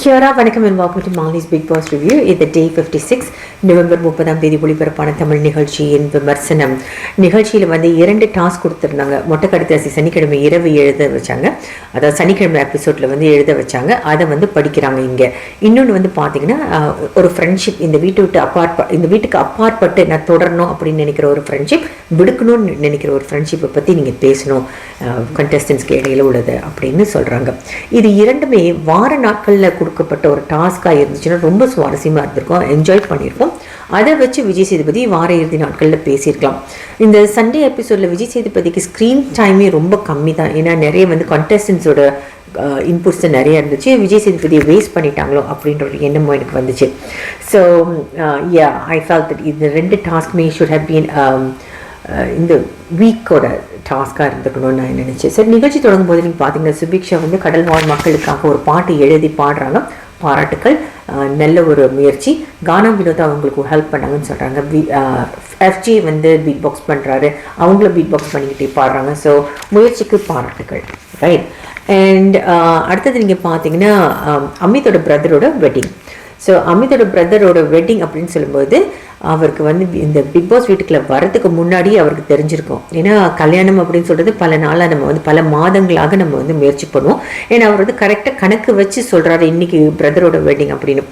Kia வணக்கம் and welcome to Mali's Big Boss Review. இது day 56 November 30ஆம் தேதி ஒளிபரப்பான தமிழ் நிகழ்ச்சியின் விமர்சனம். நிகழ்ச்சியில் வந்து 2 டாஸ்க் கொடுத்துருந்தாங்க. மொட்டை கடுதாசி சனிக்கிழமை இரவு எழுத வச்சாங்க. அதாவது சனிக்கிழமை எபிசோடில் வந்து எழுத வச்சாங்க. அதை வந்து படிக்கிறாங்க இங்கே. இன்னொன்று வந்து பார்த்தீங்கன்னா ஒரு ஃப்ரெண்ட்ஷிப் இந்த வீட்டுக்கு அப்பாற்பட்டு நான் தொடரணும் அப்படின்னு நினைக்கிற ஒரு ஃப்ரெண்ட்ஷிப், விடுக்கணும்னு நினைக்கிற ஒரு ஃப்ரெண்ட்ஷிப்பை பற்றி நீங்கள் பேசணும் கண்டஸ்டன்ஸ்க்கு இடையில உள்ளது அப்படின்னு சொல்கிறாங்க. இது இரண்டுமே வார நாட்களில் கொடுக்கப்பட்ட ஒரு டாஸ்காக இருந்துச்சுன்னா ரொம்ப சுவாரஸ்யமாக இருந்திருக்கும், என்ஜாய் பண்ணியிருக்கோம். அதை வச்சு விஜய் சேதுபதி வார இறுதி நாட்களில் பேசியிருக்கலாம். இந்த சண்டே எபிசோடில் விஜய் சேதுபதிக்கு ஸ்க்ரீன் டைமே ரொம்ப கம்மி தான். ஏன்னா நிறைய வந்து கண்டஸ்டன்ஸோட இன்புட்ஸ் நிறைய இருந்துச்சு. விஜய் சேதுபதியை வேஸ்ட் பண்ணிட்டாங்களோ அப்படின்ற ஒரு எண்ணமும் எனக்கு வந்துச்சு. ஸோ ஐ ஃபெல்ட் தட் இந்த 2 டாஸ்க்குமே ஷுட் ஹேவ் பீன் இந்த வீக்கோட டாஸ்காக இருந்துக்கணும்னு நான் நினச்சேன். சரி, நிகழ்ச்சி தொடங்கும் போது நீங்கள் பார்த்தீங்கன்னா சுபிக்ஷா வந்து கடல் வாழ் மக்களுக்காக ஒரு பாட்டு எழுதி பாடுறாங்க. பாராட்டுக்கள், நல்ல ஒரு முயற்சி. கானா வினோதா அவங்களுக்கு ஹெல்ப் பண்ணாங்கன்னு சொல்கிறாங்க. எஃப்ஜி வந்து பீட் பாக்ஸ் பண்ணுறாரு, அவங்கள பீட் பாக்ஸ் பண்ணிக்கிட்டே பாடுறாங்க. ஸோ முயற்சிக்கு பாராட்டுக்கள், ரைட். அண்ட் அடுத்தது நீங்கள் பார்த்தீங்கன்னா அமித்தோட பிரதரோட வெட்டிங். ஸோ அமித்தோட பிரதரோட வெட்டிங் அப்படின்னு சொல்லும்போது அவருக்கு வந்து இந்த பிக் பாஸ் வீட்டுக்குள்ள வரதுக்கு முன்னாடி அவருக்கு தெரிஞ்சிருக்கும். ஏன்னா கல்யாணம் அப்படின்னு சொல்கிறது பல நாளாக நம்ம வந்து பல மாதங்களாக நம்ம வந்து முயற்சி பண்ணுவோம். ஏன்னா அவர் வந்து கரெக்டாக கணக்கு வச்சு சொல்கிறாரு இன்னைக்கு பிரதரோட வெட்டிங் அப்படின்னு.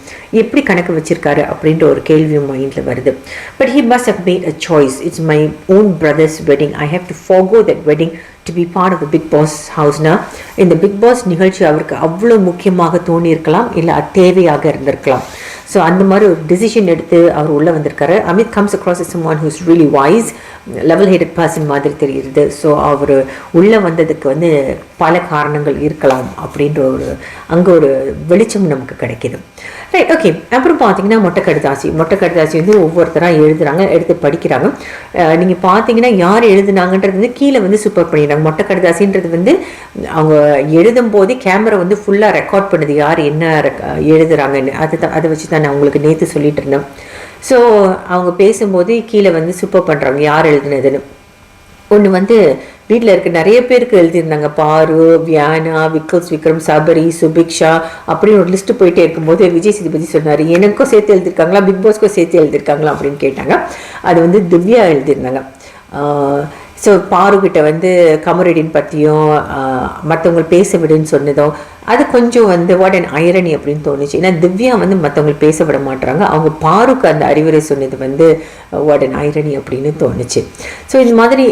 எப்படி கணக்கு வச்சிருக்காரு அப்படின்ற ஒரு கேள்வியும் மைண்டில் வருது. But he must have made a choice. It's my own brother's wedding. I have to forgo that wedding to be part of the Bigg Boss ஹவுஸ்னா இந்த பிக் பாஸ் நிகழ்ச்சி அவருக்கு அவ்வளோ முக்கியமாக தோணியிருக்கலாம், இல்லை தேவையாக இருந்திருக்கலாம். ஸோ அந்த மாதிரி ஒரு டிசிஷன் எடுத்து அவர் உள்ளே வந்திருக்காரு. Amit comes across as someone who's really wise, level headed person மாதிரி தெரியுது. ஸோ அவர் உள்ளே வந்ததுக்கு வந்து பல காரணங்கள் இருக்கலாம் அப்படின்ற அங்கே ஒரு வெளிச்சம் நமக்கு கிடைக்கிது, ரைட். ஓகே, அப்புறம் பார்த்தீங்கன்னா மொட்டை கடுதாசி வந்து ஒவ்வொருத்தராக எழுதுறாங்க, எடுத்து படிக்கிறாங்க. நீங்கள் பார்த்தீங்கன்னா யார் எழுதுனாங்கன்றது வந்து கீழே வந்து சூப்பர் பண்ணிடுறாங்க. மொட்டை கடுதாசின்றது வந்து அவங்க எழுதும் போதே கேமரா வந்து ஃபுல்லாக ரெக்கார்ட் பண்ணுது யார் என்ன எழுதுறாங்கன்னு. அதை வச்சு தான் நான் உங்களுக்கு நேற்று சொல்லிட்டு இருந்தேன். ஸோ அவங்க பேசும்போது கீழே வந்து சூப்பர் பண்ணுறாங்க யார் எழுதுனதுன்னு. ஒன்று வந்து வீட்டில் இருக்க நிறைய பேருக்கு எழுதியிருந்தாங்க. பாரு, வியானா, விக்ரம், சபரி, சுபிக்ஷா அப்படின்னு ஒரு லிஸ்ட்டு போயிட்டே இருக்கும்போது விஜய் சேதுபதி சொன்னார், எனக்கும் சேர்த்து எழுதியிருக்காங்களா, பிக் பாஸ்க்கும் சேர்த்து எழுதியிருக்காங்களா அப்படின்னு கேட்டாங்க. அது வந்து திவ்யா எழுதியிருந்தாங்க. ஸோ பாருக்கிட்ட வந்து கமரடின் பற்றியும் மற்றவங்க பேச விடுன்னு சொன்னதும் அது கொஞ்சம் வந்து வாட் அண்ட் ஐரணி அப்படின்னு தோணுச்சு. ஏன்னா திவ்யா வந்து மற்றவங்க பேச விட மாட்டுறாங்க, அவங்க பாருக்கு அந்த அறிவுரை சொன்னது வந்து வாட் அண்ட் ஐரணி அப்படின்னு தோணுச்சு. ஸோ இந்த மாதிரி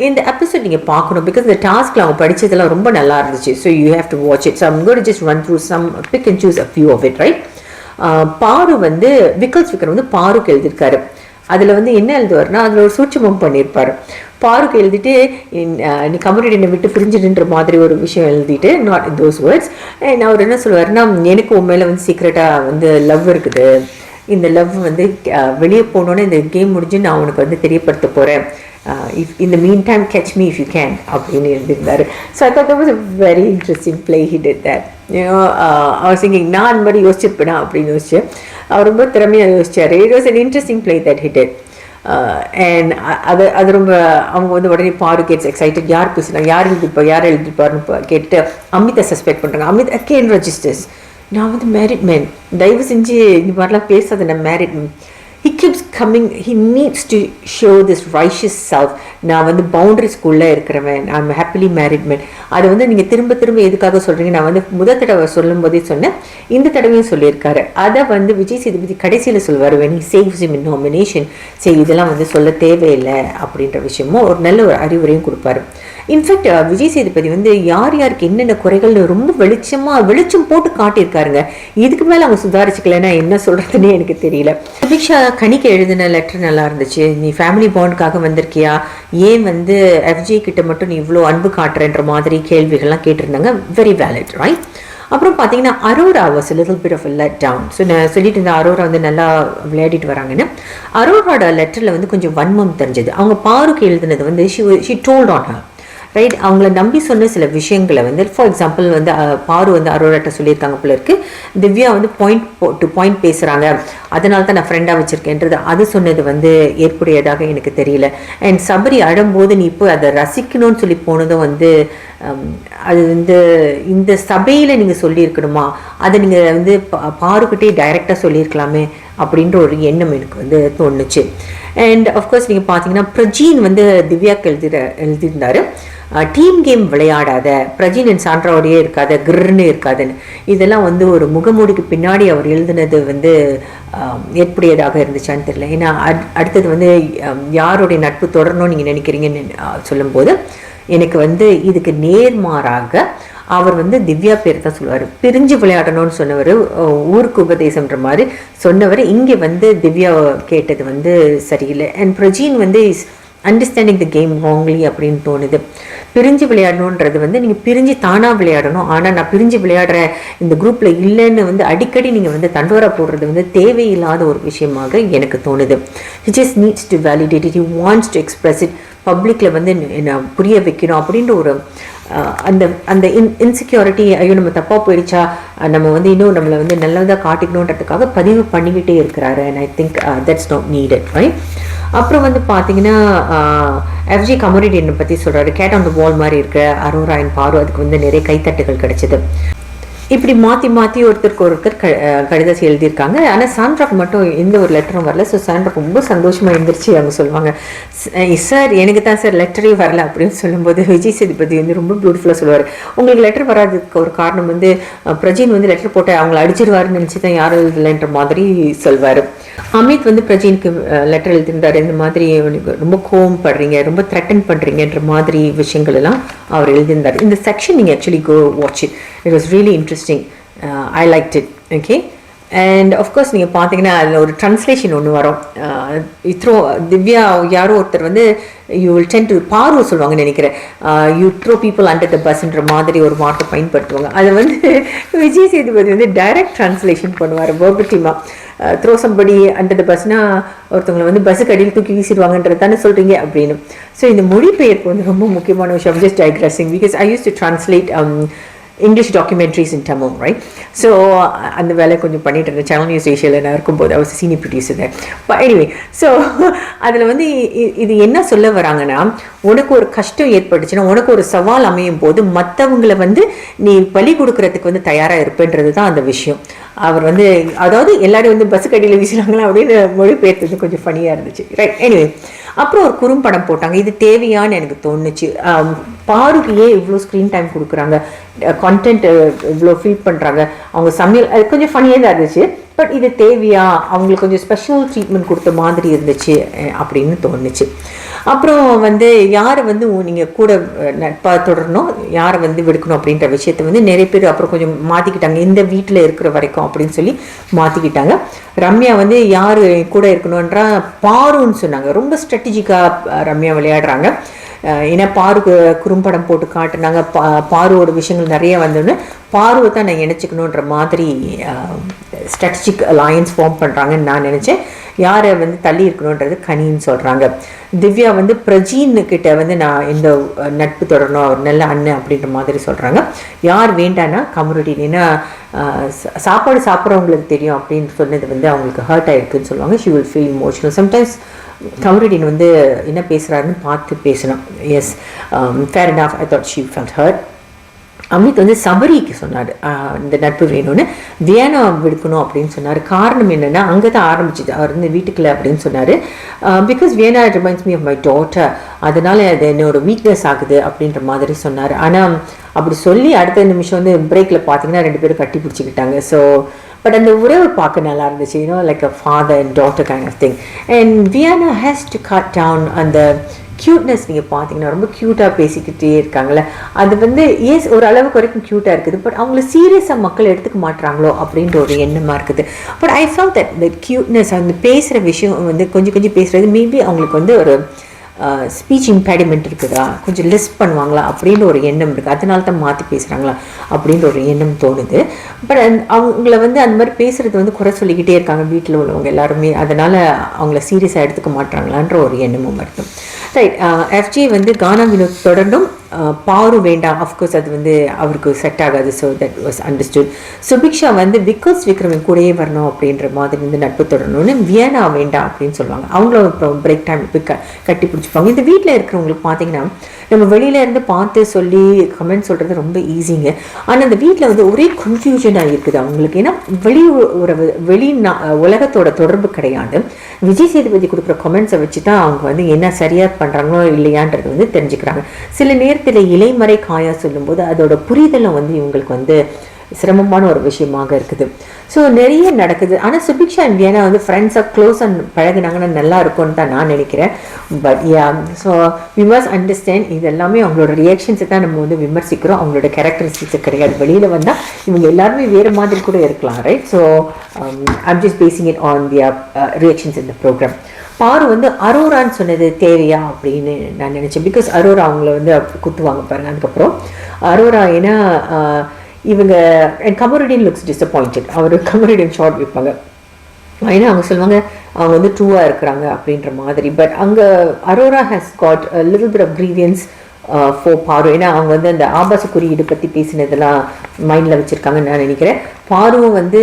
இந்த எபிசோட் நீங்கள் பார்க்கணும். பிகாஸ் இந்த டாஸ்கில் அவங்க படித்ததெல்லாம் ரொம்ப நல்லா இருந்துச்சு. So you have to watch it. So I'm going to just run through some pick and choose a few of it, right. Paru வந்து விக்ரம் வந்து பாருக்கு எழுதியிருக்காரு. அதில் வந்து என்ன எழுதுவார்னா அதில் ஒரு சூட்சமம் பண்ணியிருப்பார். பாருக்கு எழுதிட்டு நீ கமரடினை விட்டு பிரிஞ்சிடுன்ற மாதிரி ஒரு விஷயம் எழுதிட்டு, not in those words. And அவர் என்ன சொல்லுவார்னா, எனக்கு உண்மையில வந்து சீக்ரெட்டாக வந்து லவ் இருக்குது, இந்த லவ் வந்து வெளியே போனோன்னே இந்த கேம் முடிஞ்சு நான் உனக்கு வந்து தெரியப்படுத்த போகிறேன், if in the meantime catch me if you can அப்படின்னு எழுதியிருந்தாரு. So I thought that was a very interesting play he did that. I was thinking நான் அந்த மாதிரி யோசிச்சிருப்பேனா அப்படின்னு யோசிச்சேன். அவர் ரொம்ப திறமையாக யோசிச்சார். It was an interesting play that he did. And அது ரொம்ப அவங்க வந்து உடனே பாரு கெட்ஸ் எக்ஸைட்டட், யார் பேசுனாங்க, யார் எழுதிப்பாருன்னு கேட்டு அமித்தை சஸ்பெக்ட் பண்ணுறாங்க. அமித் அகேன் ரெஜிஸ்டர்ஸ், நான் வந்து மேரிட் மேன், தயவு செஞ்சு இந்த மாதிரிலாம் பேசாத, நான் married man. He keeps coming, he needs to show this righteous self. நான் வந்து பவுண்டரி ஸ்கூலில் இருக்கிறவன், I'm a happily married man. அதை வந்து நீங்கள் திரும்ப எதுக்காக சொல்கிறீங்க? நான் வந்து முதல் தடவை சொல்லும் போதே சொன்னேன், இந்த தடவையும் சொல்லியிருக்காரு. அதை வந்து விஜய் சேதுபதி கடைசியில் சொல்லுவார், when he saves him in nomination, சரி இதெல்லாம் வந்து சொல்ல தேவையில்லை அப்படின்ற விஷயமும் ஒரு நல்ல ஒரு அறிவுரையும் கொடுப்பாரு. இன்ஃபேக்ட் விஜய் சேதுபதி வந்து யாருக்கு என்னென்ன குறைகள்னு ரொம்ப வெளிச்சம் போட்டு காட்டியிருக்காருங்க. இதுக்கு மேலே அவங்க சுதாரிச்சுக்கலன்னா என்ன சொல்கிறதுனே எனக்கு தெரியல. சுபிக்ஷா கணிக்க எழுதின லெட்டர் நல்லா இருந்துச்சு. நீ ஃபேமிலி பாண்டுக்காக வந்திருக்கியா, ஏன் வந்து எஃப்ஜி கிட்ட மட்டும் நீ இவ்வளோ அன்பு காட்டுறன்ற மாதிரி கேள்விகள்லாம் கேட்டிருந்தாங்க. Very valid, right. அப்புறம் பார்த்தீங்கன்னா Aurora was little bit of a let down. ஸோ நான் சொல்லிட்டு இருந்தேன் அரோரா வந்து நல்லா விளையாடிட்டு வராங்கன்னு. அரோராவோட லெட்டரில் வந்து கொஞ்சம் வன்மம் தெரிஞ்சது. அவங்க பாருக்கு எழுதுனது வந்து she told on her, right. அவங்கள நம்பி சொன்ன சில விஷயங்களை வந்து ஃபார் எக்ஸாம்பிள் வந்து பாரு வந்து அரோராட்ட சொல்லியிருக்காங்க போல இருக்கு, திவ்யா வந்து பாயிண்ட் பேசுகிறாங்க, அதனால தான் நான் ஃப்ரெண்டாக வச்சுருக்கேன்றது அது சொன்னது வந்து ஏற்புடையதாக எனக்கு தெரியல. அண்ட் சபரி அழும்போது நீ இப்போ அதை ரசிக்கணும்னு சொல்லி போனதும் வந்து அது வந்து இந்த சபையில் நீங்கள் சொல்லியிருக்கணுமா, அதை நீங்கள் வந்து பாருக்கிட்டே டைரெக்டாக சொல்லியிருக்கலாமே அப்படின்ற ஒரு எண்ணம் எனக்கு வந்து தோணுச்சு. அண்ட் அஃப்கோர்ஸ் நீங்கள் பார்த்தீங்கன்னா பிரஜீன் வந்து திவ்யாவுக்கு எழுதியிருந்தார், டீம் கேம் விளையாடாத, பிரஜின் அண்ட் சாண்ட்ராவோடையே இருக்காத, கிர்ன்னு இருக்காதுன்னு. இதெல்லாம் வந்து ஒரு முகமூடிக்கு பின்னாடி அவர் எழுதுனது வந்து ஏற்புடையதாக இருந்துச்சான்னு தெரியல. ஏன்னா அடுத்தது வந்து யாருடைய நட்பு தொடரணும்னு நீங்கள் நினைக்கிறீங்கன்னு சொல்லும்போது எனக்கு வந்து இதுக்கு நேர்மாறாக அவர் வந்து திவ்யா பேர் தான் சொல்லுவார். பிரிஞ்சு விளையாடணும்னு சொன்னவர், ஊருக்கு உபதேசம்ன்ற மாதிரி சொன்னவர், இங்கே வந்து திவ்யா கேட்டது வந்து சரியில்லை. அண்ட் பிரஜீன் வந்து is understanding the game wrongly அப்படின்னு தோணுது. பிரிஞ்சு விளையாடணுன்றது வந்து நீங்கள் பிரிஞ்சு தானாக விளையாடணும், ஆனால் நான் பிரிஞ்சு விளையாடுற இந்த குரூப்பில் இல்லைன்னு வந்து அடிக்கடி நீங்கள் வந்து தண்டோரா போடுறது வந்து தேவையில்லாத ஒரு விஷயமாக எனக்கு தோணுது. He just needs to validate it, he wants to express it பப்ளிக்கில் வந்து புரிய வைக்கணும் அப்படின்ற ஒரு அந்த அந்த இன்செக்யூரிட்டி, ஐயோ நம்ம தப்பாக போயிடுச்சா, நம்ம வந்து இன்னும் நம்மளை வந்து நல்லதாக காட்டிக்கணுன்றதுக்காக பதிவு பண்ணிக்கிட்டே இருக்கிறாரு. And I think that's not needed, right. அப்புறம் வந்து பார்த்தீங்கன்னா எஃப்ஜி கமோடியனை பற்றி சொல்கிறாரு, கேட் ஆன் த வால் மாதிரி இருக்கிற அரோரா அண்ட் பாரு, அதுக்கு வந்து நிறைய கைத்தட்டுகள் கிடைச்சிது. இப்படி மாற்றி மாற்றி ஒருத்தர் கடிதம் எழுதியிருக்காங்க. ஆனால் சாண்ட்ராக்கு மட்டும் எந்த ஒரு லெட்டரும் வரல. ஸோ சாண்ட்ராக்கு ரொம்ப சந்தோஷமாக இருந்துருச்சு. அவங்க சொல்லுவாங்க, சார் எனக்கு தான் சார் லெட்டரே வரல அப்படின்னு சொல்லும்போது விஜய் சேதுபதி வந்து ரொம்ப பியூட்டிஃபுல்லாக சொல்லுவார், உங்களுக்கு லெட்டர் வராதுக்கு ஒரு காரணம் வந்து பிரஜின் வந்து லெட்டர் போட்டு அவங்கள அடிச்சிருவாருன்னு நினச்சி தான் யாரும் இல்லைன்ற மாதிரி சொல்வார். அமித் வந்து பிரஜினுக்கு லெட்டர் எழுதியிருந்தார், இந்த மாதிரி ரொம்ப கோவப்படுறீங்க, ரொம்ப த்ரெட்டன் பண்ணுறீங்கன்ற மாதிரி விஷயங்கள் எல்லாம் அவர் எழுதியிருந்தார். இந்த செக்ஷன் நீங்கள் actually go watch it, it was really interesting. I like it. Okay. And of course நீங்கள் பார்த்தீங்கன்னா அதில் ஒரு ட்ரான்ஸ்லேஷன் ஒன்று வரும். த்ரோ திவ்யா யாரோ ஒருத்தர் வந்து you will ten to Paaru சொல்லுவாங்கன்னு நினைக்கிறேன், you throw people under the பஸ்ன்ற மாதிரி ஒரு வார்த்தை பயன்படுத்துவாங்க. அதை வந்து விஜய் சேதுபதி வந்து டைரக்ட் ட்ரான்ஸ்லேஷன் பண்ணுவார் வேர்பட்டிமா. த்ரோ சம்படி அண்டர் த பஸ்னா ஒருத்தவங்களை வந்து பஸ்ஸுக்கு அடியில் தூக்கி வீசிடுவாங்கன்றது தானே சொல்கிறீங்க அப்படின்னு. ஸோ இந்த மொழிபெயர்ப்பு வந்து ரொம்ப முக்கியமான விஷயம். Just digressing because I used to translate English documentaries in Tamil, right? So அந்த வேலை கொஞ்சம் பண்ணிட்டு இருந்தேன் சேனல் நியூஸ் ஏஷியாவில் நான் இருக்கும்போது. I was a senior producer there. But anyway, so அதில் வந்து இது என்ன சொல்ல வராங்கன்னா, உனக்கு ஒரு கஷ்டம் ஏற்பட்டுச்சுன்னா, உனக்கு ஒரு சவால் அமையும் போது மற்றவங்களை வந்து நீ பலி கொடுக்கறதுக்கு வந்து தயாராக இருப்பேன்றது தான் அந்த விஷயம். அவர் வந்து அதாவது எல்லாரும் வந்து பஸ்ஸுக்கு அடியில் வீசுறாங்களா அப்படின்னு மொழிபெயர்த்தது கொஞ்சம் ஃபனியாக இருந்துச்சு, ரைட். எனிவே அப்புறம் ஒரு குறும்படம் போட்டாங்க, இது தேவையான்னு எனக்கு தோணுச்சு. பாருக்கு ஏன் இவ்வளோ ஸ்க்ரீன் டைம் கொடுக்குறாங்க, கண்டென்ட் இவ்வளோ ஃபீல் பண்ணுறாங்க, அவங்க சமையல் அது கொஞ்சம் ஃபனியாக தான் இருந்துச்சு. பட் இது தேவையா, அவங்களுக்கு கொஞ்சம் ஸ்பெஷல் ட்ரீட்மெண்ட் கொடுத்த மாதிரி இருந்துச்சு அப்படின்னு தோணுச்சு. அப்புறம் வந்து யாரை வந்து நீங்கள் கூட நட்பாக தொடரணும், யாரை வந்து விடுக்கணும் அப்படின்ற விஷயத்தை வந்து நிறைய பேர் அப்புறம் கொஞ்சம் மாற்றிக்கிட்டாங்க, இந்த வீட்டில் இருக்கிற வரைக்கும் அப்படின்னு சொல்லி மாற்றிக்கிட்டாங்க. ரம்யா வந்து யார் கூட இருக்கணுன்றா பாருன்னு சொன்னாங்க. ரொம்ப ஸ்ட்ராட்டஜிக்காக ரம்யா விளையாடுறாங்க. ஏன்னா பாருக்கு குறும்படம் போட்டு காட்டுனாங்க, பாருவோட விஷயங்கள் நிறைய வந்தோன்னு பாருவை தான் நான் நினச்சிக்கணுன்ற மாதிரி ஸ்ட்ராட்டஜிக் அலையன்ஸ் ஃபார்ம் பண்ணுறாங்கன்னு நான் நினச்சேன். யாரை வந்து தள்ளி இருக்கணுன்றது கனின்னு சொல்கிறாங்க. திவ்யா வந்து பிரஜீன்கிட்ட வந்து நான் இந்த நட்பு தொடரணும், அவர் நல்ல அண்ணன் அப்படின்ற மாதிரி சொல்கிறாங்க. யார் வேண்டான்னா கமருடீன், ஏன்னா சாப்பாடு சாப்பிட்றவங்களுக்கு தெரியும் அப்படின்னு சொன்னது வந்து அவங்களுக்கு ஹர்ட் ஆகிருக்குன்னு சொல்லுவாங்க. She will feel emotional. Sometimes Kamarudeen வந்து என்ன பேசுகிறாருன்னு பார்த்து பேசணும். Yes, fair enough. I thought she felt hurt. Amit வந்து சபரிக்கு சொன்னார் இந்த நட்பு வேணும்னு, வியானா விடுக்கணும் அப்படின்னு சொன்னார். காரணம் என்னென்னா அங்கே தான் ஆரம்பிச்சிது, அவர் வந்து வீட்டுக்குள்ள அப்படின்னு சொன்னார். Because Viyana reminds me of my daughter, அதனால அது என்னோட வீக்னஸ் ஆகுது அப்படின்ற மாதிரி சொன்னார். ஆனால் அப்படி சொல்லி அடுத்த நிமிஷம் வந்து பிரேக்கில் பார்த்தீங்கன்னா 2 பேரும் கட்டி பிடிச்சிக்கிட்டாங்க. ஸோ பட் அந்த உறவு பார்க்க நல்லா இருந்துச்சு, you know like a father and daughter kind of thing. And Viyana has to cut down அந்த க்யூட்னஸ். நீங்கள் பார்த்தீங்கன்னா ரொம்ப க்யூட்டாக பேசிக்கிட்டே இருக்காங்களே, அது வந்து ஏஸ் ஒரு அளவுக்கு வரைக்கும் க்யூட்டாக இருக்குது. பட் அவங்கள சீரியஸாக மக்கள் எடுத்துக்க மாட்டுறாங்களோ அப்படின்ற ஒரு எண்ணமாக இருக்குது. But I felt that the cuteness, அந்த பேசுகிற விஷயம் வந்து கொஞ்சம் கொஞ்சம் பேசுகிறது மேபி அவங்களுக்கு வந்து ஒரு ஸ்பீச் இம்பேடிமெண்ட் இருக்குதா, கொஞ்சம் லிஸ்ட் பண்ணுவாங்களா அப்படின்ற ஒரு எண்ணம் இருக்குது, அதனால தான் மாற்றி பேசுகிறாங்களா அப்படின்ற ஒரு எண்ணம் தோணுது. பட் அவங்கள வந்து அந்த மாதிரி பேசுகிறது வந்து குறை சொல்லிக்கிட்டே இருக்காங்க வீட்டில் உள்ளவங்க எல்லாருமே, அதனால் அவங்கள சீரியஸாக எடுத்துக்க மாட்டாங்களான்ற ஒரு எண்ணமும் வருது. ரைட். எஃப்ஜி வந்து கானா வினோத் தொடர்ந்தும் பாரு வேண்டாம், அஃப்கோர்ஸ் அது வந்து அவருக்கு செட் ஆகாது. So that was understood. Subiksha வந்து விக்கல்ஸ் விக்ரமின் கூடயே வரணும் அப்படின்ற மாதிரி வந்து நட்பு தொடரணும்னு வியனா வேண்டாம் அப்படின்னு சொல்லுவாங்க. அவங்களும் அப்புறம் பிரேக் டைம் போய் கட்டி பிடிச்சிப்பாங்க. இந்த வீட்டில் இருக்கிறவங்களுக்கு பார்த்தீங்கன்னா நம்ம வெளியில இருந்து பார்த்து சொல்லி கமெண்ட் சொல்கிறது ரொம்ப ஈஸிங்க. ஆனால் அந்த வீட்டில் வந்து ஒரே கன்ஃபியூஷனாக இருக்குது அவங்களுக்கு. ஏன்னா வெளி உலகத்தோட தொடர்பு கிடையாது. விஜய் சேதுபதி கொடுக்குற கமெண்ட்ஸை வச்சு தான் அவங்க வந்து என்ன சரியாக பண்ணுறாங்களோ இல்லையான்றது வந்து தெரிஞ்சுக்கிறாங்க. சில நேரத்தில் இலைமறை காயா சொல்லும்போது அதோட புரிதலும் வந்து இவங்களுக்கு வந்து சிரமமான ஒரு விஷயமாக இருக்குது. ஸோ நிறைய நடக்குது. ஆனால் சுபிக்ஷா அண்ட் வியனா வந்து ஃப்ரெண்ட்ஸாக க்ளோஸ் அண்ட் பழகினாங்கன்னா நல்லா இருக்கும்னு தான் நான் நினைக்கிறேன். But so we must understand இது எல்லாமே அவங்களோட ரியாக்ஷன்ஸை தான் நம்ம வந்து விமர்சிக்கிறோம், அவங்களோட கேரக்டரிஸ்டிக்ஸ் கிடையாது. வெளியில் வந்தால் இவங்க எல்லாருமே வேறு மாதிரி கூட இருக்கலாம், right? So I'm just basing it on their reactions in the program. Paru வந்து அரோரான்னு சொன்னது தேவையா அப்படின்னு நான் நினச்சேன். பிகாஸ் அரோரா அவங்கள வந்து குத்துவாங்க பாருங்க. அதுக்கப்புறம் அரோரா ஏன்னா இவங்க கமருடின் லுக்ஸ் டிசப்பாயிண்டட். அவர் கமருடின் ஷார்ட் வைப்பாங்க. ஏன்னா அவங்க சொல்லுவாங்க அவங்க வந்து ட்ரூவாக இருக்கிறாங்க அப்படின்ற மாதிரி. பட் அங்கே Aurora has got little bit of grievance for Paru. ஏன்னா அவங்க வந்து அந்த ஆபாச குறியீடு பற்றி பேசினதெல்லாம் மைண்டில் வச்சுருக்காங்கன்னு நான் நினைக்கிறேன். பாருவும் வந்து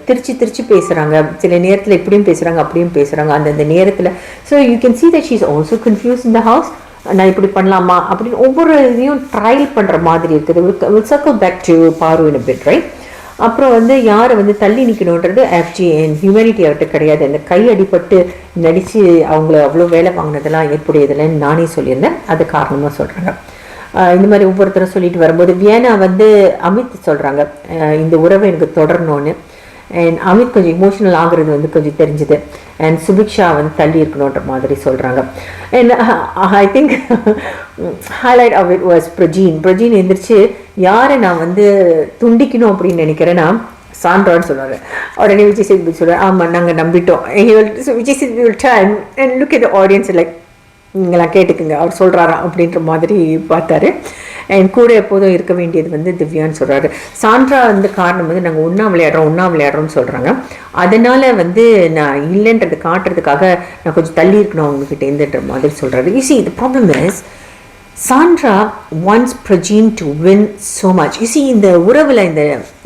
திருச்சி பேசுகிறாங்க. சில நேரத்தில் இப்படியும் பேசுகிறாங்க அப்படியும் பேசுகிறாங்க அந்தந்த நேரத்தில். So you can see that she is also confused in the house. நான் இப்படி பண்ணலாமா அப்படின்னு ஒவ்வொரு இதையும் ட்ரையல் பண்ணுற மாதிரி இருக்குது. வில் சர்க்கிள் பேக் டு பாரு இன் a bit, right? அப்புறம் வந்து யாரை வந்து தள்ளி நிற்கணுன்றது எஃப்ஜி அண்ட் ஹியூமனிட்டி அவர்கிட்ட கிடையாது. அந்த கை அடிபட்டு நடித்து அவங்கள அவ்வளோ வேலை வாங்கினதெல்லாம் ஏற்புடையதில்லைன்னு நானே சொல்லியிருந்தேன். அது காரணமாக சொல்கிறாங்க. இந்த மாதிரி ஒவ்வொருத்தரும் சொல்லிட்டு வரும்போது வியனா வந்து அமித் சொல்கிறாங்க இந்த உறவை எனக்கு தொடரணும்னு. அண்ட் அமித் கொஞ்சம் இமோஷனல் ஆகுறது வந்து கொஞ்சம் தெரிஞ்சுது. அண்ட் சுபிக்ஷா வந்து தள்ளி இருக்கணுன்ற மாதிரி சொல்கிறாங்க. And I think highlight of it was Prajin எந்திரிச்சு யாரை நான் வந்து துண்டிக்கணும் அப்படின்னு நினைக்கிறேன்னா சாண்ட்ரான்னு சொல்லுவாங்க. உடனே விஜய் சேதுபதி சொல்லுவார் ஆமாம் நாங்கள் நம்பிட்டோம். Vijay Sethupathi time and look at the audience like நீங்களாம் கேட்டுக்குங்க அவர் சொல்கிறாரா அப்படின்ற மாதிரி பார்த்தாரு. என் கூட எப்போதும் இருக்க வேண்டியது வந்து திவ்யான்னு சொல்கிறாரு. சாண்ட்ரா வந்து காரணம் வந்து நாங்கள் ஒன்றா விளையாடுறோம்னு சொல்கிறாங்க. அதனால் வந்து நான் இல்லைன்றது காட்டுறதுக்காக நான் கொஞ்சம் தள்ளி இருக்கணும் அவங்கக்கிட்ட இருந்துன்ற மாதிரி சொல்கிறாரு. You see, the problem is Sandra wants Prajeen to win so much. You see, இந்த உறவில்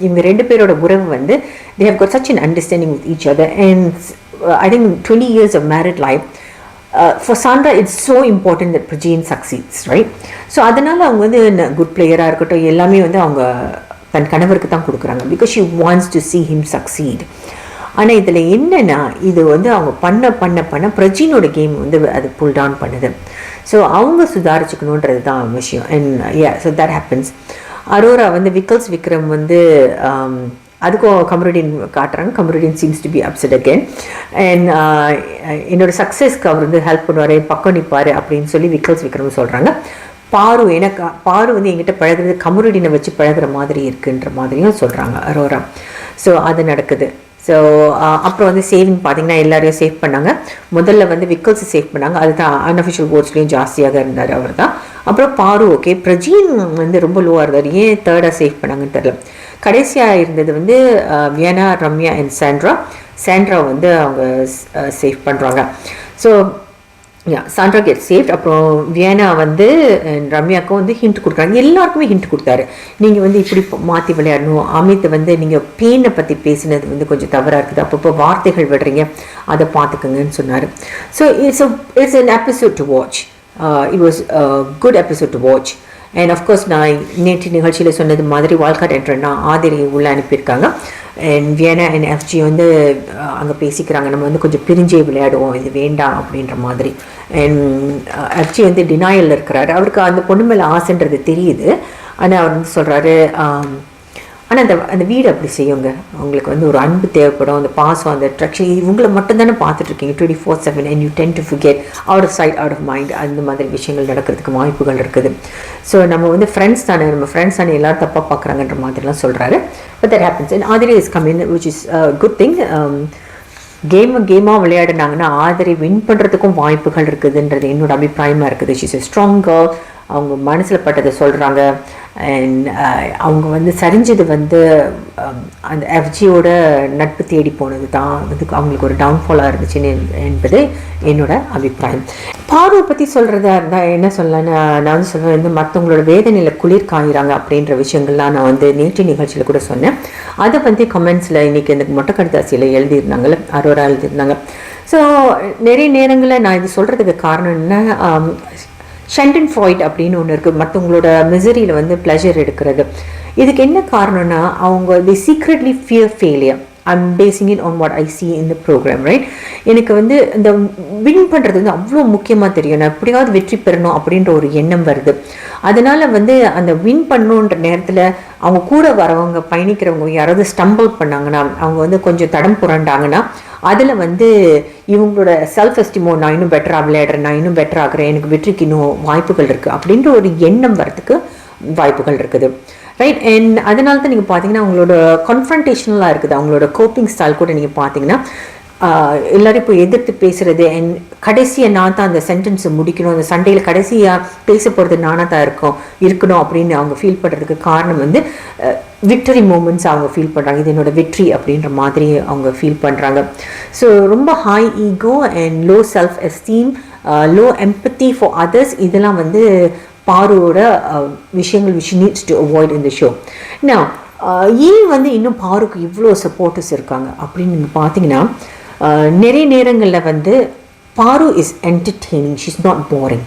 இவங்க ரெண்டு பேரோட உறவு வந்து they have got such an understanding with each other and I think 20 years of married life for Sandra it's so important that Prajeen succeeds, right? So அதனால் அவங்க வந்து குட் பிளேயராக இருக்கட்டும் எல்லாமே வந்து அவங்க தன் கணவருக்கு தான் கொடுக்குறாங்க because she wants to see him succeed. ஆனால் இதில் என்னென்னா இது வந்து அவங்க பண்ண பிரஜீனோட கேம் வந்து அது புல் டவுன் பண்ணுது. ஸோ அவங்க சுதாரிச்சுக்கணுன்றது தான் விஷயம். And so that happens. Aurora வந்து விக்கல்ஸ் விக்ரம் வந்து அதுக்கும் கமருடின் காட்டுறாங்க. Kamarudin seems to be upset again. And என்னோட சக்ஸஸ்க்கு அவர் வந்து ஹெல்ப் பண்ணுவார், பக்கம் நிற்பார் அப்படின்னு சொல்லி விக்கல்ஸ் விக்ரம் சொல்கிறாங்க. பாரு வந்து என்கிட்ட பழகிறது கமருடினை வச்சு பழகிற மாதிரி இருக்குன்ற மாதிரியும் சொல்கிறாங்க அரோரா. ஸோ அது நடக்குது. ஸோ அப்புறம் வந்து சேவிங் பார்த்தீங்கன்னா எல்லாரையும் சேவ் பண்ணாங்க. முதல்ல வந்து விக்கல்ஸை சேவ் பண்ணாங்க. அதுதான் அன்அஃபிஷியல் ஓட்ஸ்லேயும் ஜாஸ்தியாக இருந்தார் அவர் தான். அப்புறம் பாரு ஓகே. பிரஜீன் வந்து ரொம்ப லோவாக இருந்தார். ஏன் தேர்டாக சேவ் பண்ணாங்கன்னு தெரியல. கடைசியாக இருந்தது வந்து வியனா, ரம்யா அண்ட் சாண்ட்ரா வந்து அவங்க சேவ் பண்ணுறாங்க. So Sandra get saved. அப்புறம் வியனா வந்து ரம்யாவுக்கும் வந்து ஹிண்ட் கொடுக்குறாங்க. எல்லாருக்குமே ஹிண்ட் கொடுத்தாரு. நீங்கள் வந்து இப்படி மாற்றி விளையாடணும். அமித் வந்து நீங்கள் பெயினை பற்றி பேசினது வந்து கொஞ்சம் தவறாக இருக்குது, அப்பப்போ வார்த்தைகள் விடுறீங்க, அதை பார்த்துக்குங்கன்னு சொன்னார். So it's an episode to watch. It was a good episode to watch. And of course நான் நேற்று நிகழ்ச்சியில் சொன்னது மாதிரி வால்காட் என்ட்ரன்னா ஆதிரி உள்ளே அனுப்பியிருக்காங்க. அண்ட் வியனா அண்ட் எஃப்ஜி வந்து அங்கே பேசிக்கிறாங்க நம்ம வந்து கொஞ்சம் பிரிஞ்சே விளையாடுவோம், இது வேண்டாம் அப்படின்ற மாதிரி. அண்ட் எஃப்ஜி வந்து டினாயலில் இருக்கிறாரு. அவருக்கு அந்த பொண்ணு மேலே ஆசைன்றது தெரியுது. ஆனால் அவர் வந்து சொல்கிறாரு ஆனால் அந்த வீடு அப்படி செய்யுங்க, அவங்களுக்கு வந்து ஒரு அன்பு தேவைப்படும், அந்த பாசம், அந்த அட்ராக்ஷன் இவங்களை மட்டும்தானே பார்த்துட்ருக்கீங்க 24/7 and you tend to forget out of sight out of mind. அந்த மாதிரி விஷயங்கள் நடக்கிறதுக்கு வாய்ப்புகள் இருக்குது. ஸோ நம்ம வந்து ஃப்ரெண்ட்ஸ் தானே எல்லோரும் தப்பாக பார்க்குறாங்கன்ற மாதிரிலாம் சொல்கிறாரு. But that happens and Aadhiri is come in which is good thing. கேமாக விளையாடினாங்கன்னா ஆதிரி வின் பண்ணுறதுக்கும் வாய்ப்புகள் இருக்குதுன்றது என்னோட அபிப்பிராயமாக இருக்குது. She's a strong girl. அவங்க மனசில் பட்டதை சொல்கிறாங்க. அண்ட் அவங்க வந்து சரிஞ்சது வந்து அந்த எஃப்ஜியோட நட்பு தேடி போனது தான் வந்து அவங்களுக்கு ஒரு டவுன்ஃபாலாக இருந்துச்சுன்னு என்பது என்னோட அபிப்பிராயம். பார்வை பற்றி சொல்கிறதா இருந்தால் என்ன சொல்லலான்னு நான் வந்து சொல்லுவேன், வந்து மற்றவங்களோட வேதனையில் குளிர் காயிறாங்க அப்படின்ற விஷயங்கள்லாம் நான் வந்து நேற்று நிகழ்ச்சியில் கூட சொன்னேன். அதை வந்து கமெண்ட்ஸில் இன்றைக்கி எனக்கு மொட்டைக்கடுதாசியில் எழுதியிருந்தாங்கல்ல, அரோரா எழுதியிருந்தாங்க. ஸோ நிறைய நேரங்களில் நான் இது சொல்கிறதுக்கு காரணம் என்ன, ஷெண்டன் ஃப்ராய்ட் அப்படின்னு ஒன்று இருக்குது, மற்றவங்களோட மிசரியில் வந்து ப்ளஷர் எடுக்கிறது. இதுக்கு என்ன காரணம்னா அவங்க the secretly fear failure. I'm basing it on what I see in the programme, right? எனக்கு வந்து இந்த வின் பண்ணுறது வந்து அவ்வளோ முக்கியமாக தெரியும். நான் எப்படியாவது வெற்றி பெறணும் அப்படின்ற ஒரு எண்ணம் வருது. அதனால் வந்து அந்த வின் பண்ணணுன்ற நேரத்தில் அவங்க கூட வரவங்க பயணிக்கிறவங்க யாராவது ஸ்டம்பிள் பண்ணாங்கன்னா, அவங்க வந்து கொஞ்சம் தடம் புரண்டாங்கன்னா, அதில் வந்து இவங்களோட செல்ஃப் எஸ்டிமோ நான் இன்னும் பெட்டராக விளையாடுறேன், நான் இன்னும் பெட்டர் ஆகிறேன், எனக்கு வெற்றிக்கு இன்னும் வாய்ப்புகள் இருக்குது அப்படின்ற ஒரு எண்ணம் வரத்துக்கு வாய்ப்புகள் இருக்குது, ரைட்? அண்ட் அதனால தான் நீங்கள் பார்த்தீங்கன்னா அவங்களோட கான்ஃபரன்டேஷனலாக இருக்குது. அவங்களோட கோப்பிங் ஸ்டைல் கூட நீங்கள் பார்த்தீங்கன்னா எல்லோரும் இப்போ எதிர்த்து பேசுகிறது, அண்ட் கடைசியாக நான் தான் அந்த சென்டென்ஸை முடிக்கணும், அந்த சண்டையில் கடைசியாக பேச போகிறது நானாக தான் இருக்கணும் அப்படின்னு அவங்க ஃபீல் பண்ணுறதுக்கு காரணம் வந்து விக்டரி மூமெண்ட்ஸ் அவங்க ஃபீல் பண்ணுறாங்க. இது என்னோட வெற்றி அப்படின்ற மாதிரி அவங்க ஃபீல் பண்ணுறாங்க. ஸோ ரொம்ப high ego and low self esteem, low empathy for others, இதெல்லாம் வந்து பாருவோட விஷயங்கள் which needs to avoid in the show. Now ஏன் வந்து இன்னும் பாருக்கு இவ்வளோ சப்போர்ட்டர்ஸ் இருக்காங்க அப்படின்னு நீங்கள் பார்த்தீங்கன்னா, நிறைய நேரங்களில் வந்து Paaru is entertaining, she is not boring,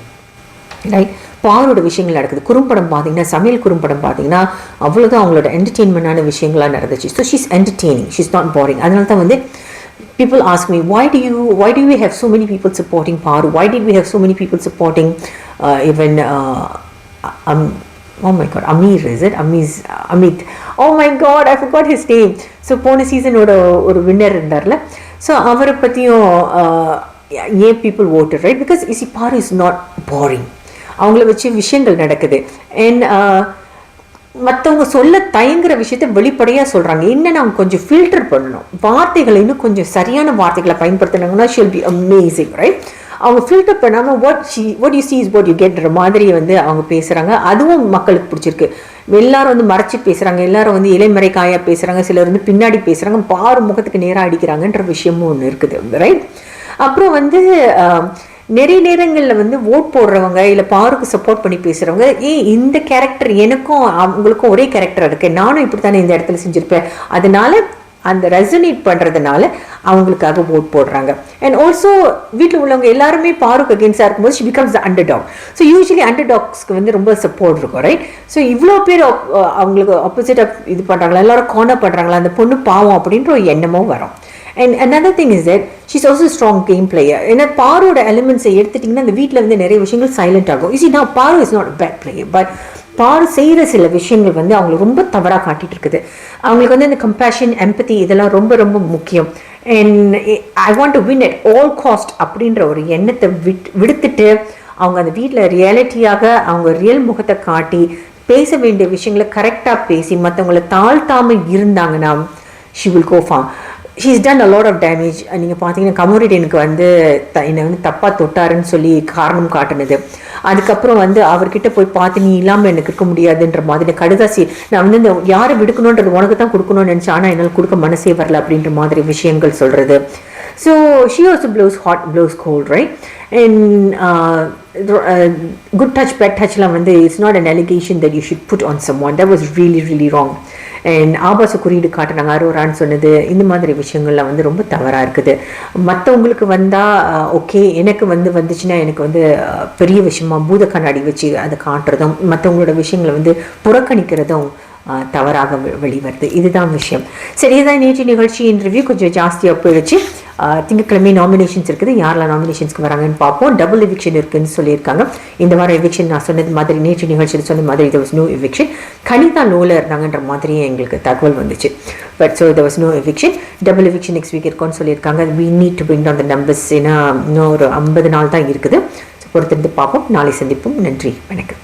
right? பாரோட விஷயங்கள் நடக்குது. குறும்படம் பார்த்தீங்கன்னா, சமையல் குறும்படம் பார்த்தீங்கன்னா அவ்வளோதான் அவங்களோட என்டர்டெயின்மெண்டான விஷயங்களாக நடந்துச்சு. So she is entertaining, she is not boring. அதனால தான் வந்து people ask me, why do we have so many people supporting Paru? Why did we have so many people supporting even oh my god, Amir, is it? Amit. Oh my god, I forgot his name. So போன சீசனோட ஒரு winner இருந்தார்ல, so அவரை பற்றியும் ஏன் people voted, right? Because you see, Paru is not boring. அவங்கள வச்சு விஷயங்கள் நடக்குது. And மற்றவங்க சொல்ல தயங்குற விஷயத்த வெளிப்படையாக சொல்கிறாங்க. என்னென்னு அவங்க கொஞ்சம் ஃபில்டர் பண்ணணும், வார்த்தைகளை இன்னும் கொஞ்சம் சரியான வார்த்தைகளை பயன்படுத்தினாங்கன்னா ஷில் பி அமேசிங், ரைட்? அவங்க ஃபில்டர் பண்ணாமல் what you see is what you getன்ற மாதிரி வந்து அவங்க பேசுகிறாங்க. அதுவும் மக்களுக்கு பிடிச்சிருக்கு. எல்லாரும் வந்து மறைச்சி பேசுகிறாங்க, எல்லாரும் வந்து இலைமறைக்காயாக பேசுகிறாங்க, சிலர் வந்து பின்னாடி பேசுகிறாங்க, பாரு முகத்துக்கு நேராக அடிக்கிறாங்கன்ற விஷயமும் ஒன்று இருக்குது, ரைட்? அப்புறம் வந்து நிறைய நேரங்களில் வந்து ஓட் போடுறவங்க இல்லை பாருக்கு சப்போர்ட் பண்ணி பேசுகிறவங்க, இந்த கேரக்டர் எனக்கும் அவங்களுக்கும் ஒரே கேரக்டர் இருக்குது, நானும் இப்படி தானே இந்த இடத்துல செஞ்சுருப்பேன், அதனால அந்த ரெசனேட் பண்ணுறதுனால அவங்களுக்காக ஓட் போடுறாங்க. அண்ட் ஆல்சோ வீட்டில் உள்ளவங்க எல்லாருமே பாருக்கு அகேன்ஸ்டாக இருக்கும்போது she becomes the underdog. So usually அண்டர் டாக்ஸ்க்கு வந்து ரொம்ப சப்போர்ட் இருக்கும், ரைட்? ஸோ இவ்வளோ பேர் அவங்களுக்கு ஆப்போசிட்டாக இது பண்ணுறாங்களா, எல்லாரும் கார்னர் பண்ணுறாங்களா, அந்த பொண்ணு பாவம் அப்படின்ற ஒரு எண்ணமும் வரும். And another thing is that she's also a strong game player. ஏன்னா பாரோட எலிமெண்ட்ஸை எடுத்துட்டிங்கன்னா அந்த வீட்டில் வந்து நிறைய விஷயங்கள் சைலண்ட் ஆகும். You see, now பாரு is not a bad player, but பாரு செய்கிற சில விஷயங்கள் வந்து அவங்களுக்கு ரொம்ப தவறாக காட்டிகிட்டு இருக்குது. அவங்களுக்கு வந்து இந்த கம்பேஷன், எம்பத்தி இதெல்லாம் ரொம்ப ரொம்ப முக்கியம். And I want to win at all cost அப்படின்ற ஒரு எண்ணத்தை விடுத்துட்டு அவங்க அந்த வீட்டில் ரியாலிட்டியாக அவங்க ரியல் முகத்தை காட்டி பேச வேண்டிய விஷயங்களை கரெக்டாக பேசி மற்றவங்களை தாழ்த்தாமல் இருந்தாங்கன்னா she will go far. She's done a lot of damage. நீங்கள் பார்த்தீங்கன்னா கமோரிடனுக்கு வந்து என்னை வந்து தப்பாக தொட்டாருன்னு சொல்லி காரணம் காட்டினது, அதுக்கப்புறம் வந்து அவர்கிட்ட போய் பார்த்து நீ இல்லாமல் எனக்கு இருக்க முடியாதுன்ற மாதிரி கடுதாசி, நான் வந்து இந்த யாரை விடுக்கணுன்றது உனக்கு தான் கொடுக்கணும்னு நினச்சேன், ஆனால் என்னால் கொடுக்க மனசே வரல அப்படின்ற மாதிரி விஷயங்கள் சொல்கிறது. So she also blows hot, blows cold, right? And good touch, bad touchலாம் வந்து it's not an allegation that you should put on someone. That was really really wrong. And ஆபாச குறியீடு காட்டுனாங்க அரோரான்னு சொன்னது, இந்த மாதிரி விஷயங்கள்லாம் வந்து ரொம்ப தவறாக இருக்குது. மற்றவங்களுக்கு வந்தால் ஓகே, எனக்கு வந்துச்சுன்னா எனக்கு வந்து பெரிய விஷயமா பூத கண்ணாடி வச்சு அதை காட்டுறதும் மற்றவங்களோட விஷயங்களை வந்து புறக்கணிக்கிறதும் தவறாக வெளிவருது. இதுதான் விஷயம். சரி, இதுதான் நேற்று நிகழ்ச்சியின் ரிவ்யூ. கொஞ்சம் ஜாஸ்தியாக போயிடுச்சு. திங்கட்கிழமை நாமினேஷன்ஸ் இருக்குது, யாரெல்லாம் நாமினேஷன்ஸ்க்கு வராங்கன்னு பார்ப்போம். டபுள் எவிக்ஷன் இருக்குன்னு சொல்லியிருக்காங்க. இந்த வாரம் எவிக்ஷன் நான் சொன்னது மாதிரி, நேற்று நிகழ்ச்சியில் சொன்ன மாதிரி there was no eviction. Kanitha நோவில் இருந்தாங்கன்ற மாதிரியே எங்களுக்கு தகவல் வந்துச்சு. But so there was no eviction. Double eviction next week இருக்குன்னு சொல்லியிருக்காங்க. we need to bring down the numbers. ஏன்னா இன்னும் ஒரு 50 நாள் தான் இருக்குது. பொறுத்திருந்து பார்ப்போம். நாளை சந்திப்போம். நன்றி, வணக்கம்.